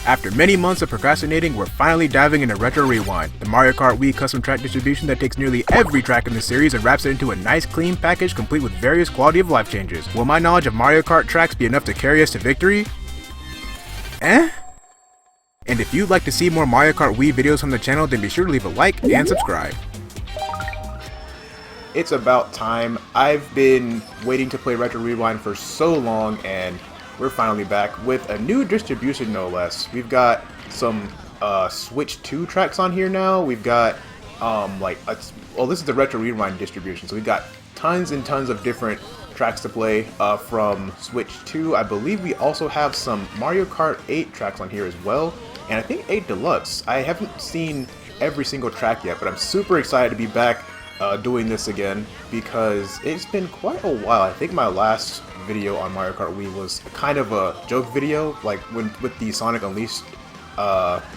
After many months of procrastinating, we're finally diving into Retro Rewind, the Mario Kart Wii custom track distribution that takes nearly every track in the series and wraps it into a nice clean package complete with various quality of life changes. Will my knowledge of Mario Kart tracks be enough to carry us to victory? And if you'd like to see more Mario Kart Wii videos on the channel, then be sure to leave a like and subscribe. It's about time. I've been waiting to play Retro Rewind for so long, and we're finally back with a new distribution, no less. We've got some Switch 2 tracks on here now. We've got this is the Retro Rewind distribution, so we've got tons and tons of different tracks to play from Switch 2. I believe we also have some Mario Kart 8 tracks on here as well, and I think 8 Deluxe. I haven't seen every single track yet, but I'm super excited to be back doing this again because it's been quite a while. I think my last video on Mario Kart Wii was kind of a joke video, like with the Sonic Unleashed,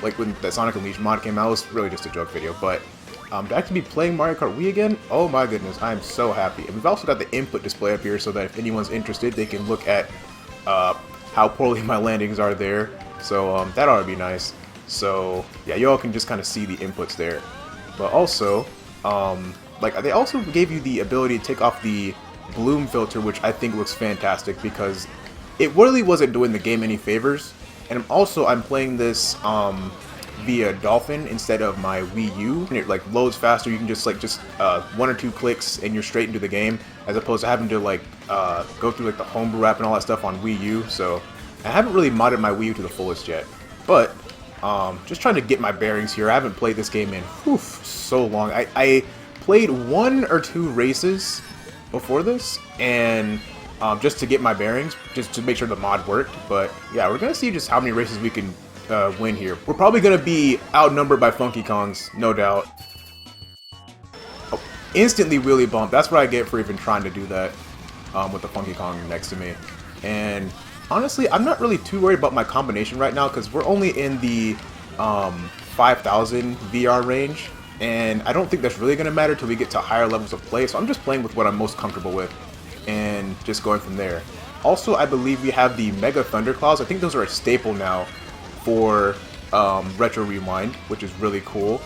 when the Sonic Unleashed mod came out. It was really just a joke video, but to actually be playing Mario Kart Wii again, oh my goodness, I am so happy. And we've also got the input display up here so that if anyone's interested, they can look at how poorly my landings are there. So that ought to be nice. So yeah, you all can just kind of see the inputs there. But also, they also gave you the ability to take off the bloom filter, which I think looks fantastic because it really wasn't doing the game any favors. And I'm playing this via Dolphin instead of my Wii U, and it loads faster. You can just one or two clicks and you're straight into the game, as opposed to having to go through the homebrew app and all that stuff on Wii U. So I haven't really modded my Wii U to the fullest yet, but just trying to get my bearings here. I haven't played this game in so long. I played 1 or 2 races before this, and just to get my bearings, just to make sure the mod worked. But yeah, we're gonna see just how many races we can win here. We're probably gonna be outnumbered by Funky Kongs, no doubt. Oh, instantly wheelie bump. That's what I get for even trying to do that with the Funky Kong next to me. And honestly, I'm not really too worried about my combination right now because we're only in the 5,000 VR range. And I don't think that's really going to matter till we get to higher levels of play, so I'm just playing with what I'm most comfortable with and just going from there. Also, I believe we have the Mega Thunderclaws. I think those are a staple now for Retro Rewind, which is really cool.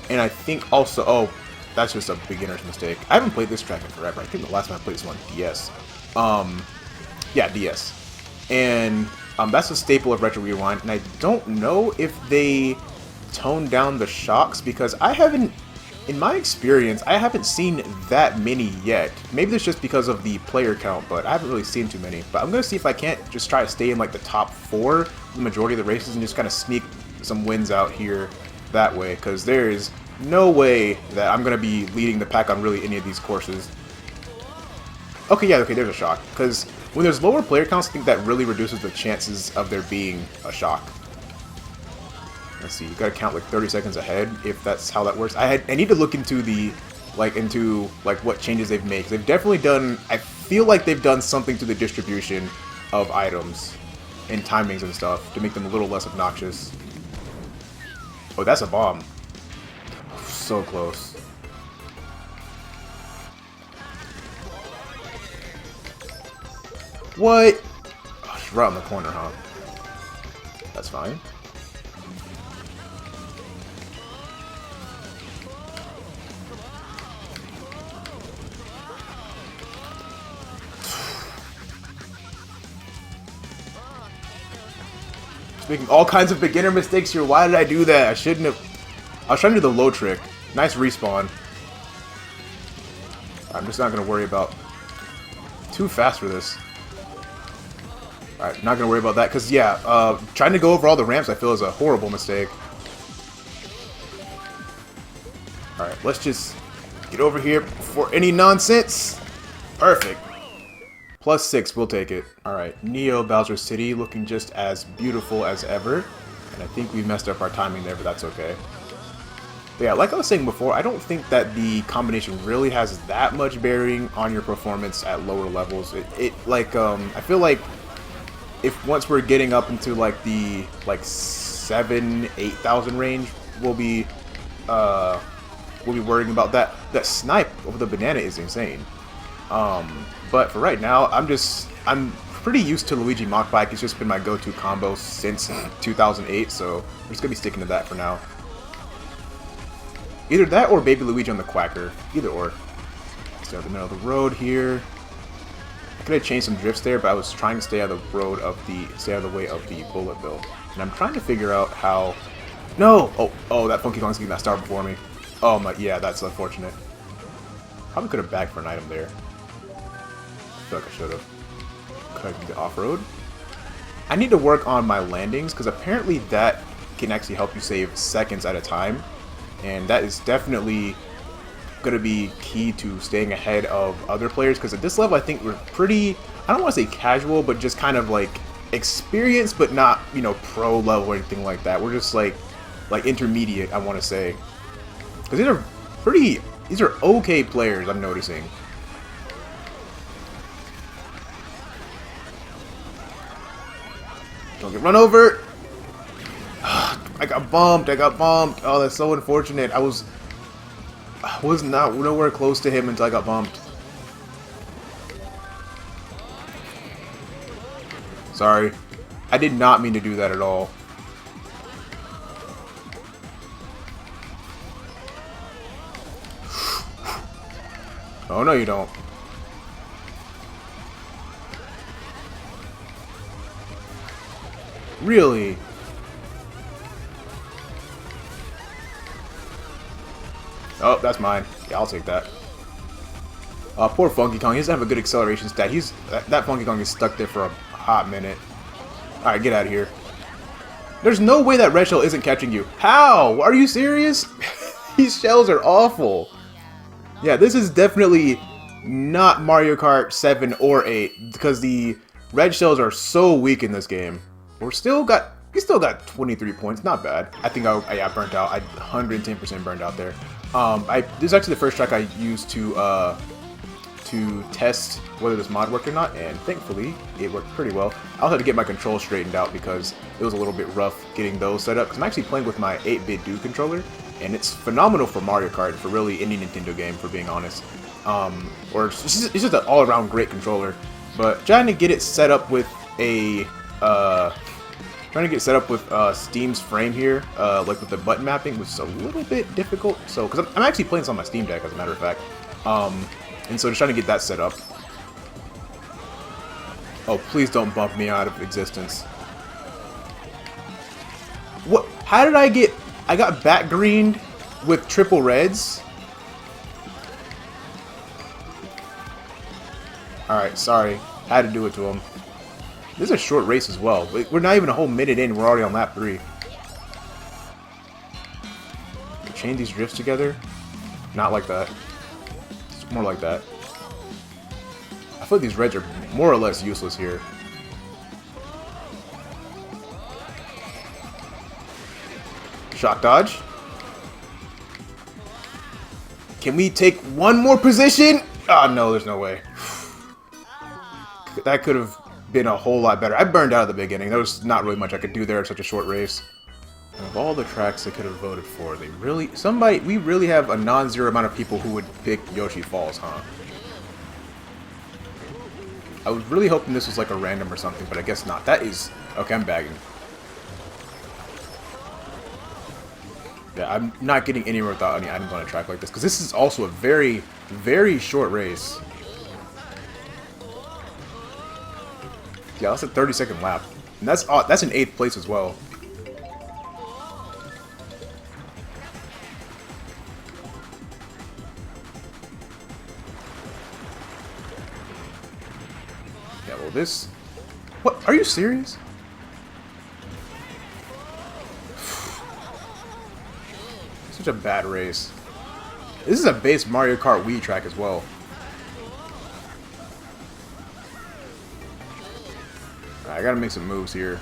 And I think also, oh, that's just a beginner's mistake. I haven't played this track in forever. I think the last time I played this one on DS. Yeah, DS. And that's a staple of Retro Rewind, and I don't know if they tone down the shocks because in my experience, I haven't seen that many yet. Maybe that's just because of the player count, but I haven't really seen too many. But I'm gonna see if I can't just try to stay in the top 4 the majority of the races and just kind of sneak some wins out here that way, because there is no way that I'm gonna be leading the pack on really any of these courses. Okay, there's a shock, because when there's lower player counts, I think that really reduces the chances of there being a shock. Let's see, you gotta count 30 seconds ahead if that's how that works. I need to look into the what changes they've made. They've definitely done. I feel like they've done something to the distribution of items and timings and stuff to make them a little less obnoxious. Oh, that's a bomb. So close. What? Oh, she's right on the corner, huh? That's fine. Making all kinds of beginner mistakes here. Why did I do that? I shouldn't have. I was trying to do the low trick. Nice respawn. I'm just not going to worry about. Too fast for this. Alright, not going to worry about that. Because, yeah, trying to go over all the ramps I feel is a horrible mistake. Alright, let's just get over here before any nonsense. Perfect. +6, we'll take it. Alright, Neo Bowser City looking just as beautiful as ever. And I think we messed up our timing there, but that's okay. But yeah, like I was saying before, I don't think that the combination really has that much bearing on your performance at lower levels. I feel like if once we're getting up into the 7,000-8,000 range, we'll be worrying about that. That snipe over the banana is insane. But for right now, I'm pretty used to Luigi Mach Bike. It's just been my go-to combo since 2008, so I'm just gonna be sticking to that for now. Either that or Baby Luigi on the Quacker. Either or. Stay out the middle of the road here. I could have changed some drifts there, but I was trying to stay out of the road of the way of the bullet bill. And I'm trying to figure out how. No! Oh, that Funky Kong's getting that star before me. Oh my, yeah, that's unfortunate. Probably could have bagged for an item there. I feel like I should have. Could I get off-road? I need to work on my landings, because apparently that can actually help you save seconds at a time. And that is definitely going to be key to staying ahead of other players, because at this level I think we're pretty, I don't want to say casual, but just kind of like experienced, but not, you know, pro level or anything like that. We're just like intermediate, I want to say. Because these are okay players, I'm noticing. Don't get run over! I got bumped. Oh, that's so unfortunate. I was nowhere close to him until I got bumped. Sorry. I did not mean to do that at all. Oh, no you don't. Really? Oh, that's mine. Yeah, I'll take that. Poor Funky Kong. He doesn't have a good acceleration stat. That Funky Kong is stuck there for a hot minute. Alright, get out of here. There's no way that red shell isn't catching you. How? Are you serious? These shells are awful. Yeah, this is definitely not Mario Kart 7 or 8, because the red shells are so weak in this game. We still got 23 points. Not bad. I think I burnt out. I 110% burned out there. This is actually the first track I used to test whether this mod worked or not, and thankfully it worked pretty well. I also had to get my controls straightened out because it was a little bit rough getting those set up, because I'm actually playing with my 8-bit Do controller, and it's phenomenal for Mario Kart, for really any Nintendo game, for being honest. Or it's just an all-around great controller. But trying to get it set up with Steam's frame here, like with the button mapping, was a little bit difficult. So, because I'm actually playing this on my Steam Deck, as a matter of fact, and so just trying to get that set up. Oh, please don't bump me out of existence. What? How did I got back greened with triple reds? Alright, sorry. Had to do it to him. This is a short race as well. We're not even a whole minute in, we're already on lap 3. Chain these drifts together? Not like that. It's more like that. I feel like these reds are more or less useless here. Shock dodge. Can we take one more position? Oh no, there's no way. That could have been a whole lot better. I burned out at the beginning. There was not really much I could do there in such a short race. And of all the tracks they could have voted for, we really have a non-zero amount of people who would pick Yoshi Falls, huh? I was really hoping this was like a random or something, but I guess not. That is... Okay, I'm bagging. Yeah, I'm not getting anywhere without any items on a track like this, because this is also a very, very short race. Yeah, that's a 30-second lap. And that's in 8th place as well. Yeah, well this... What? Are you serious? Such a bad race. This is a base Mario Kart Wii track as well. I gotta make some moves here.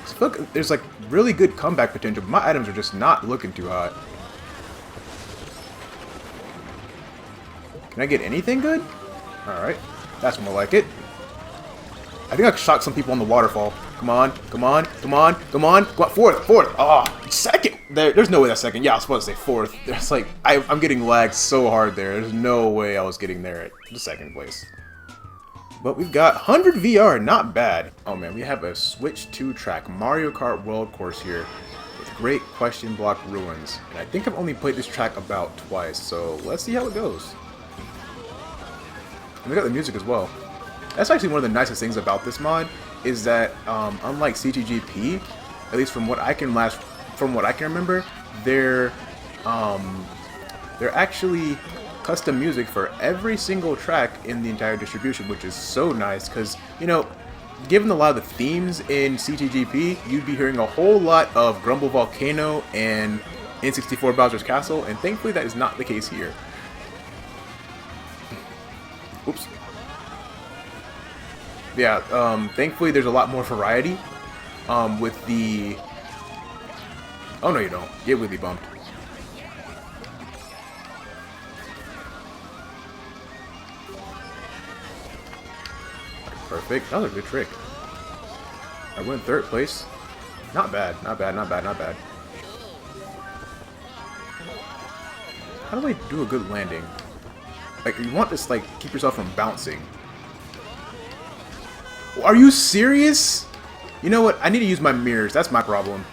I feel like there's like really good comeback potential, but my items are just not looking too hot. Can I get anything good? Alright, that's more like it. I think I shocked some people on the waterfall. Come on, come on, come on, come on. Go on, fourth. Oh, second. There's no way that's second. Yeah, I was supposed to say fourth. It's like, I'm getting lagged so hard there. There's no way I was getting there at the second place. But we've got 100 VR, not bad. Oh man, we have a Switch 2 track Mario Kart World Course here with Great Question Block Ruins. And I think I've only played this track about twice, so let's see how it goes. And we got the music as well. That's actually one of the nicest things about this mod, is that unlike CTGP, at least from what I can remember, they're actually custom music for every single track in the entire distribution, which is so nice because, you know, given a lot of the themes in CTGP, you'd be hearing a whole lot of Grumble Volcano and N64 Bowser's Castle, and thankfully that is not the case here. Oops. Yeah, thankfully there's a lot more variety with the... Oh no you don't. Get wheelie bumped. Perfect. That was a good trick. I went third place. Not bad. Not bad. Not bad. Not bad. How do I do a good landing? Like, you want this, like, keep yourself from bouncing. Are you serious? You know what? I need to use my mirrors. That's my problem.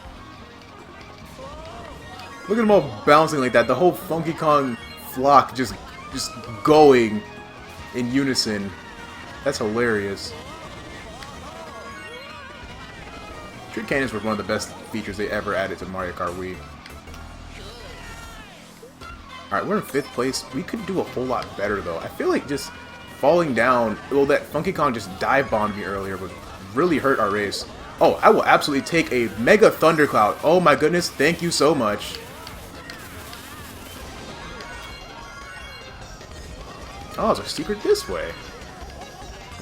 Look at them all bouncing like that. The whole Funky Kong flock just going in unison. That's hilarious. Trick cannons were one of the best features they ever added to Mario Kart Wii. Alright, we're in 5th place. We could do a whole lot better though. I feel like just falling down, well, that Funky Kong just dive bombed me earlier would really hurt our race. Oh, I will absolutely take a Mega Thundercloud. Oh my goodness, thank you so much. Oh, there's a secret this way.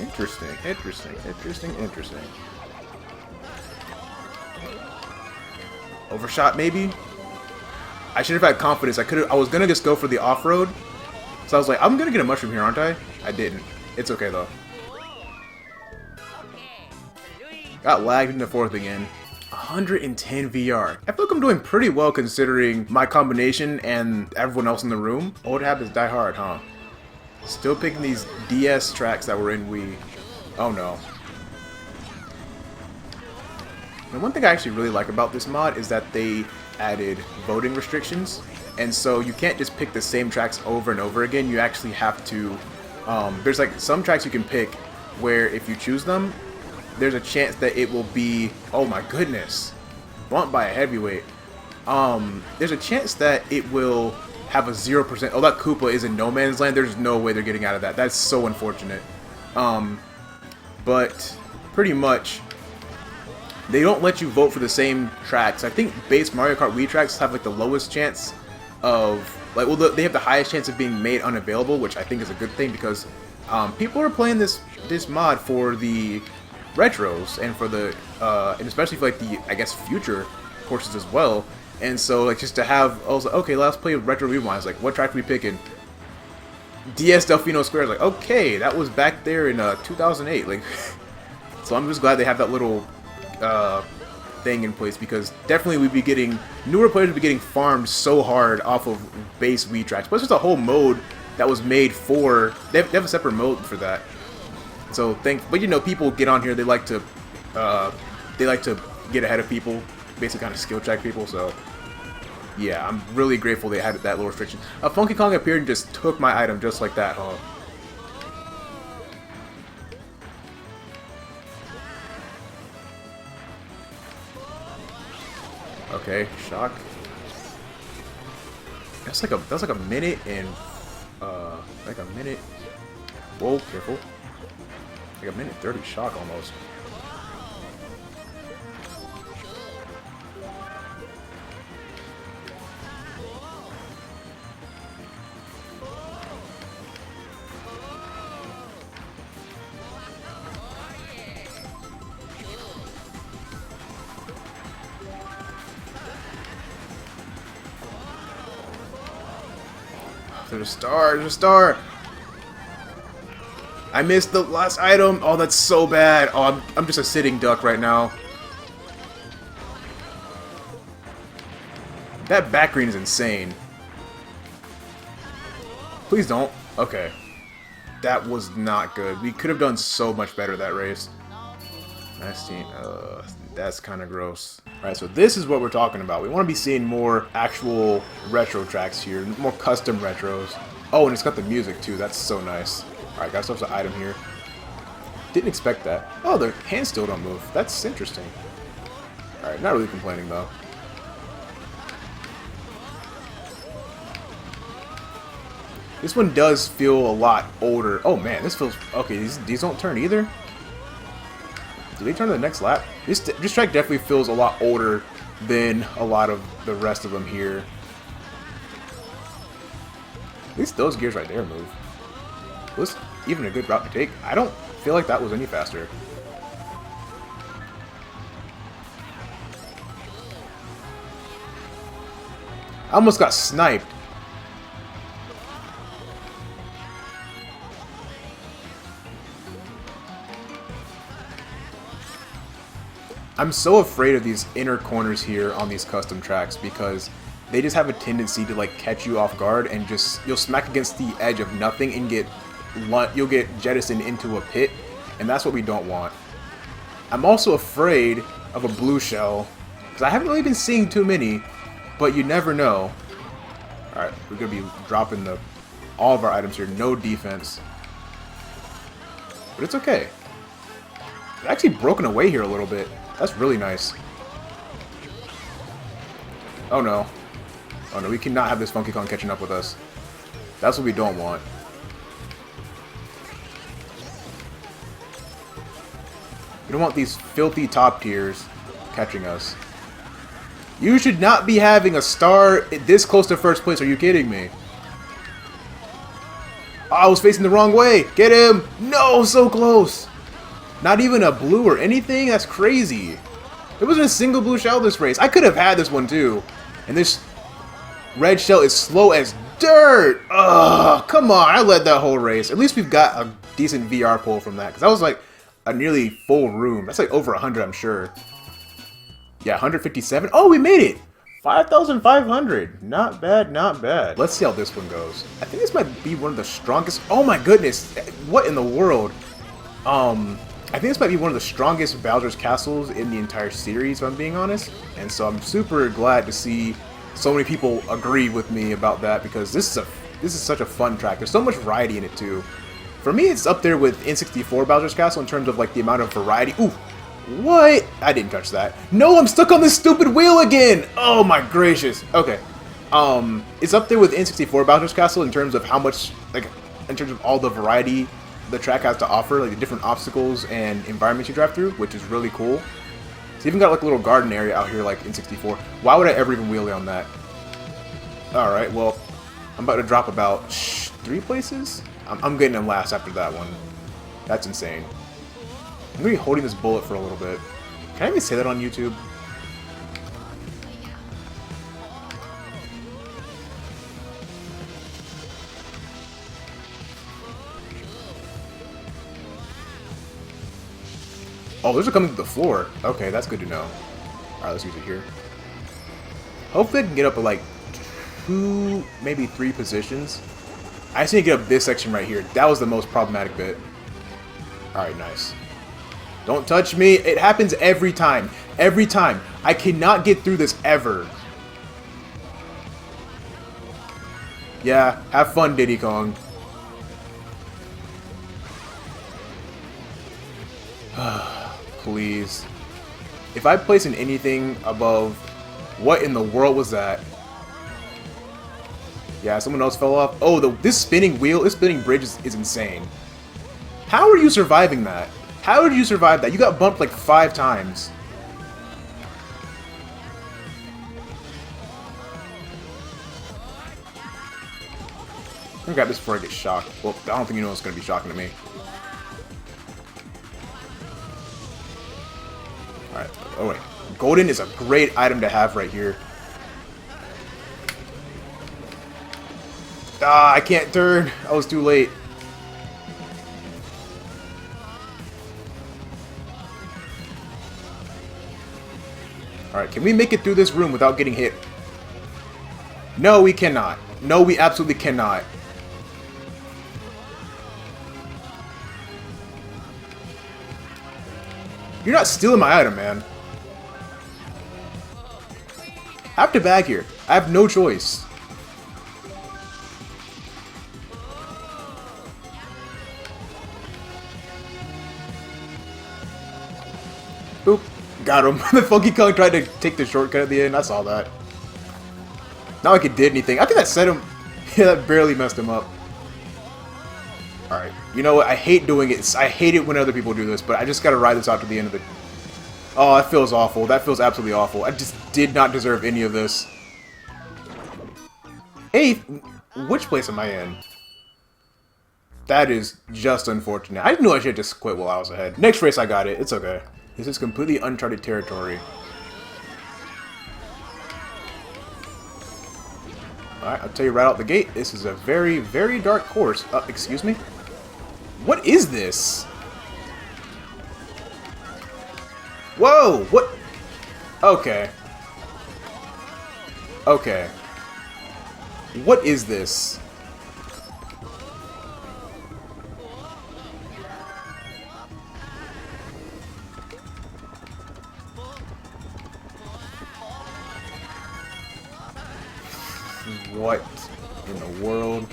Interesting, interesting, interesting, interesting. Overshot, maybe? I should have had confidence. I was gonna just go for the off-road. So I was like, I'm gonna get a mushroom here, aren't I? I didn't. It's okay, though. Got lagged into 4th again. 110 VR. I feel like I'm doing pretty well considering my combination and everyone else in the room. Old habits die hard, huh? Still picking these DS tracks that were in Wii. Oh no. And one thing I actually really like about this mod is that they added voting restrictions. And so you can't just pick the same tracks over and over again. You actually have to... there's like some tracks you can pick where if you choose them, there's a chance that it will be... Oh my goodness. Bumped by a heavyweight. There's a chance that it will... have a 0%. Oh, that Koopa is in no man's land. There's no way they're getting out of that. That's so unfortunate. But pretty much, they don't let you vote for the same tracks. I think base Mario Kart Wii tracks have like the lowest chance of, like, well, they have the highest chance of being made unavailable, which I think is a good thing because people are playing this mod for the retros and for the and especially for like the, I guess, future courses as well. And so, like, just to have, I was like, okay, let's play Retro Rewinds. Like, what track are we picking? DS Delfino Square. Like, okay, that was back there in 2008. Like, so I'm just glad they have that little thing in place because definitely we'd be getting, newer players would be getting farmed so hard off of base Wii tracks. But it's just a whole mode that was made for, they have a separate mode for that. So, but you know, people get on here, they like to get ahead of people. Basically kind of skill check people, so yeah, I'm really grateful they had that little restriction. Funky Kong appeared and just took my item just like that, huh? Okay, shock. That's like a minute and like a minute. Whoa, careful. Like a minute 30 shock almost. There's a star, there's a star! I missed the last item! Oh, that's so bad! Oh, I'm just a sitting duck right now. That back green is insane. Please don't. Okay. That was not good. We could have done so much better that race. Nice team. That's kind of gross. Alright, so this is what we're talking about. We want to be seeing more actual retro tracks here. More custom retros. Oh, and it's got the music too. That's so nice. Alright, got ourselves an item here. Didn't expect that. Oh, the hands still don't move. That's interesting. Alright, not really complaining though. This one does feel a lot older. Oh man, this feels... Okay, these don't turn either? Do they turn to the next lap? This track definitely feels a lot older than a lot of the rest of them here. At least those gears right there move. Was this even a good route to take? I don't feel like that was any faster. I almost got sniped. I'm so afraid of these inner corners here on these custom tracks because they just have a tendency to like catch you off guard and just you'll smack against the edge of nothing and you'll get jettisoned into a pit, and that's what we don't want. I'm also afraid of a blue shell because I haven't really been seeing too many, but you never know. All right, we're gonna be dropping all of our items here. No defense, but it's okay. It's actually broken away here a little bit. That's really nice. Oh no. Oh no, we cannot have this Funky Kong catching up with us. That's what we don't want. We don't want these filthy top tiers catching us. You should not be having a star this close to first place. Are you kidding me? Oh, I was facing the wrong way. Get him! No, so close. Not even a blue or anything? That's crazy. There wasn't a single blue shell this race. I could have had this one too. And this red shell is slow as dirt. Ugh, come on. I led that whole race. At least we've got a decent VR pull from that. Because that was like a nearly full room. That's like over 100, I'm sure. Yeah, 157. Oh, we made it. 5,500. Not bad, not bad. Let's see how this one goes. I think this might be one of the strongest. Oh my goodness. What in the world? I think this might be one of the strongest Bowser's Castles in the entire series, if I'm being honest. And so I'm super glad to see so many people agree with me about that because this is such a fun track. There's so much variety in it too. For me, it's up there with N64 Bowser's Castle in terms of like the amount of variety. Ooh, what? I didn't touch that. No, I'm stuck on this stupid wheel again. Oh my gracious. Okay. It's up there with N64 Bowser's Castle in terms of how much, like, in terms of all the variety the track has to offer, like the different obstacles and environments you drive through, which is really cool. It's even got like a little garden area out here like in 64. Why would I ever even wheelie on that? Alright, well, I'm about to drop about 3 places? I'm getting in last after that one. That's insane. I'm going to be holding this bullet for a little bit. Can I even say that on YouTube? Oh, those are coming to the floor. Okay, that's good to know. Alright, let's use it here. Hopefully I can get up to like 2, maybe 3 positions. I just need to get up this section right here. That was the most problematic bit. Alright, nice. Don't touch me. It happens every time. Every time. I cannot get through this ever. Yeah, have fun, Diddy Kong. Please. If I place in anything above... What in the world was that? Yeah, someone else fell off. Oh, this spinning wheel, this spinning bridge is insane. How are you surviving that? How did you survive that? You got bumped like 5 times. I'm gonna grab this before I get shocked. Well, I don't think you know what's gonna be shocking to me. Alright, oh wait. Golden is a great item to have right here. Ah, I can't turn. I was too late. Alright, can we make it through this room without getting hit? No, we cannot. No, we absolutely cannot. You're not stealing my item, man. I have to bag here. I have no choice. Oop. Got him. The Funky Kong tried to take the shortcut at the end. I saw that. Not like it did anything. I think that set him... Yeah, that barely messed him up. Alright. You know what? I hate doing it. I hate it when other people do this, but I just gotta ride this out to the end of it. Oh, that feels awful. That feels absolutely awful. I just did not deserve any of this. 8th? Which place am I in? That is just unfortunate. I knew I should have just quit while I was ahead. Next race, I got it. It's okay. This is completely uncharted territory. Alright, I'll tell you right out the gate, this is a very, very dark course. Excuse me? What is this? Whoa! What? Okay. Okay. What is this? What in the world?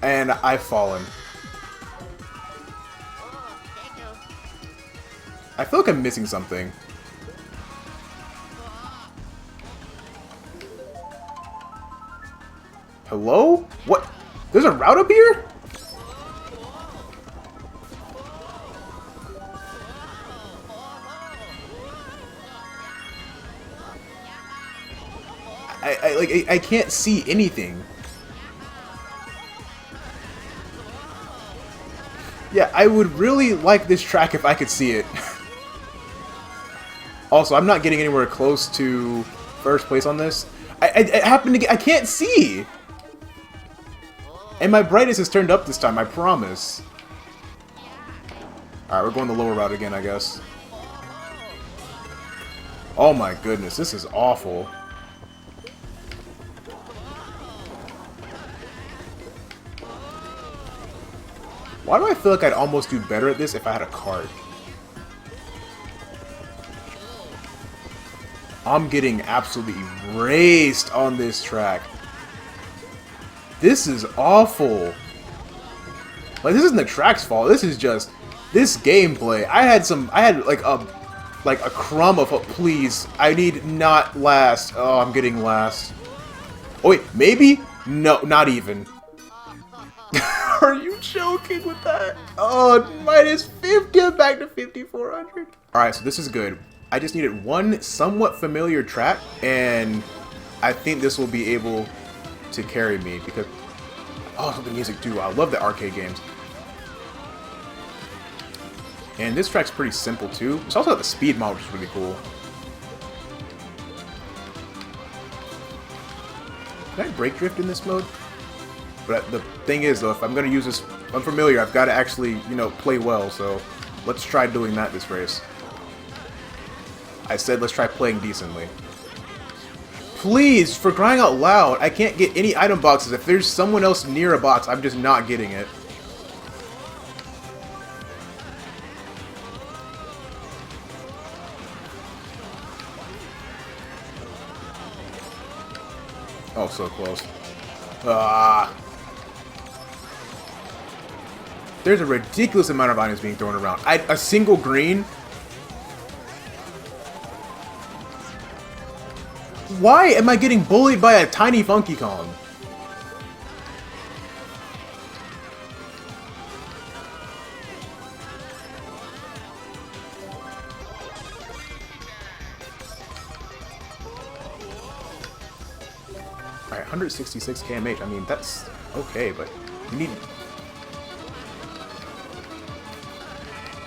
And I've fallen. I feel like I'm missing something. Hello? What? There's a route up here? I can't see anything. Yeah, I would really like this track if I could see it. Also, I'm not getting anywhere close to first place on this. I happen to get... I can't see! And my brightness is turned up this time, I promise. Alright, we're going the lower route again, I guess. Oh my goodness, this is awful. Why do I feel like I'd almost do better at this if I had a cart? I'm getting absolutely raced on this track. This is awful. Like, this isn't the track's fault. This is just this gameplay. I had like a crumb of hope. Please, I need not last. Oh, I'm getting last. Oh wait, maybe? No, not even. Are you joking with that? Oh, minus 50, I'm back to 5,400. Alright, so this is good. I just needed one somewhat familiar track, and I think this will be able to carry me, because... Oh, the music too. I love the arcade games. And this track's pretty simple too. It's also got the speed mod, which is really cool. Can I brake drift in this mode? But the thing is, though, if I'm going to use this unfamiliar, I've got to actually, you know, play well. So let's try doing that this race. I said let's try playing decently. Please, for crying out loud, I can't get any item boxes. If there's someone else near a box, I'm just not getting it. Oh, so close. Ah. There's a ridiculous amount of items being thrown around. A single green? Why am I getting bullied by a tiny Funky Kong? Alright, 166 kmh. I mean, that's okay, but you need...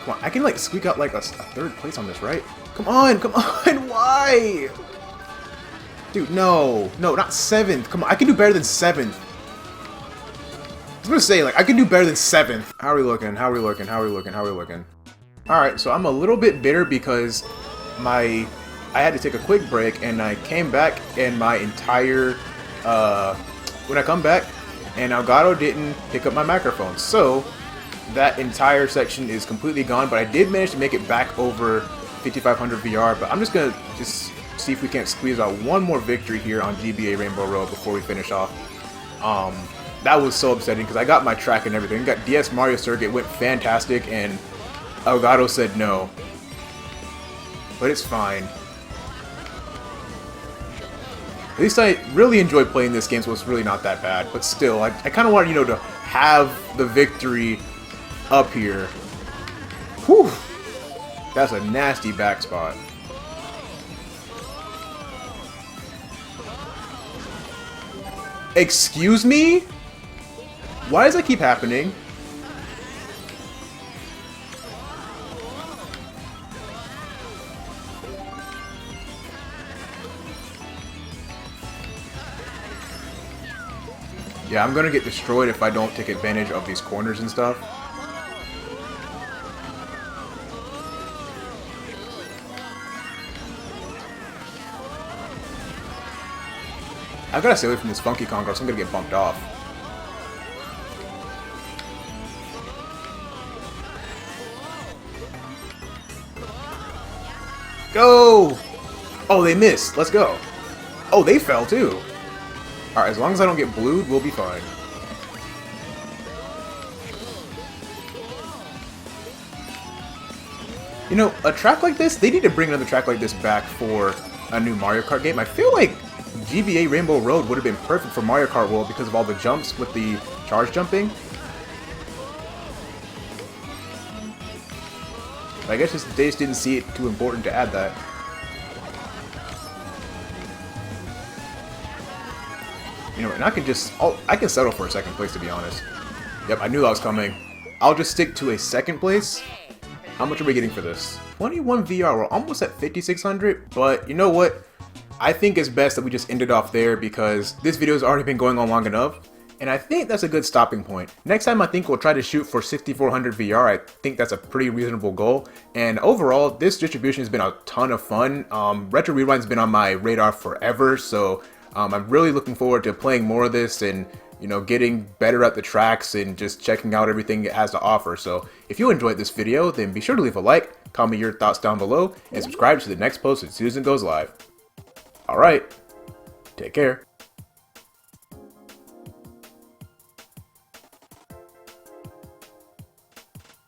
Come on, I can like squeak out like a third place on this, right? Come on, why? Dude, no, not 7th. Come on, I can do better than 7th. I was gonna say, like, I can do better than 7th. How are we looking? Alright, so I'm a little bit bitter because I had to take a quick break, and I came back, and my entire, when I come back, and Elgato didn't pick up my microphone. So, that entire section is completely gone, but I did manage to make it back over 5500 VR, but I'm just gonna see if we can't squeeze out one more victory here on GBA Rainbow Road before we finish off. That was so upsetting because I got my track and everything. Got DS Mario Circuit, went fantastic, and Elgato said no. But it's fine. At least I really enjoyed playing this game, so it's really not that bad. But still, I kind of wanted, you know, to have the victory up here. Whew! That's a nasty back spot. Excuse me? Why does that keep happening? Yeah, I'm gonna get destroyed if I don't take advantage of these corners and stuff. I've gotta stay away from this Funky Kong or else I'm gonna get bumped off. Go! Oh, they missed. Let's go. Oh, they fell too. Alright, as long as I don't get blued, we'll be fine. You know, a track like this, they need to bring another track like this back for a new Mario Kart game. I feel like GBA Rainbow Road would have been perfect for Mario Kart World because of all the jumps with the charge jumping. But I guess they just didn't see it too important to add that. You know, and I can settle for a second place, to be honest. Yep, I knew that was coming. I'll just stick to a second place. How much are we getting for this? 21 VR, we're almost at 5,600, but you know what? I think it's best that we just end it off there because this video has already been going on long enough, and I think that's a good stopping point. Next time I think we'll try to shoot for 6,400 VR. I think that's a pretty reasonable goal, and overall, this distribution has been a ton of fun. Retro Rewind's been on my radar forever, so I'm really looking forward to playing more of this and, you know, getting better at the tracks and just checking out everything it has to offer. So if you enjoyed this video, then be sure to leave a like, comment your thoughts down below, and subscribe to the next post as soon as it goes live. Alright, take care.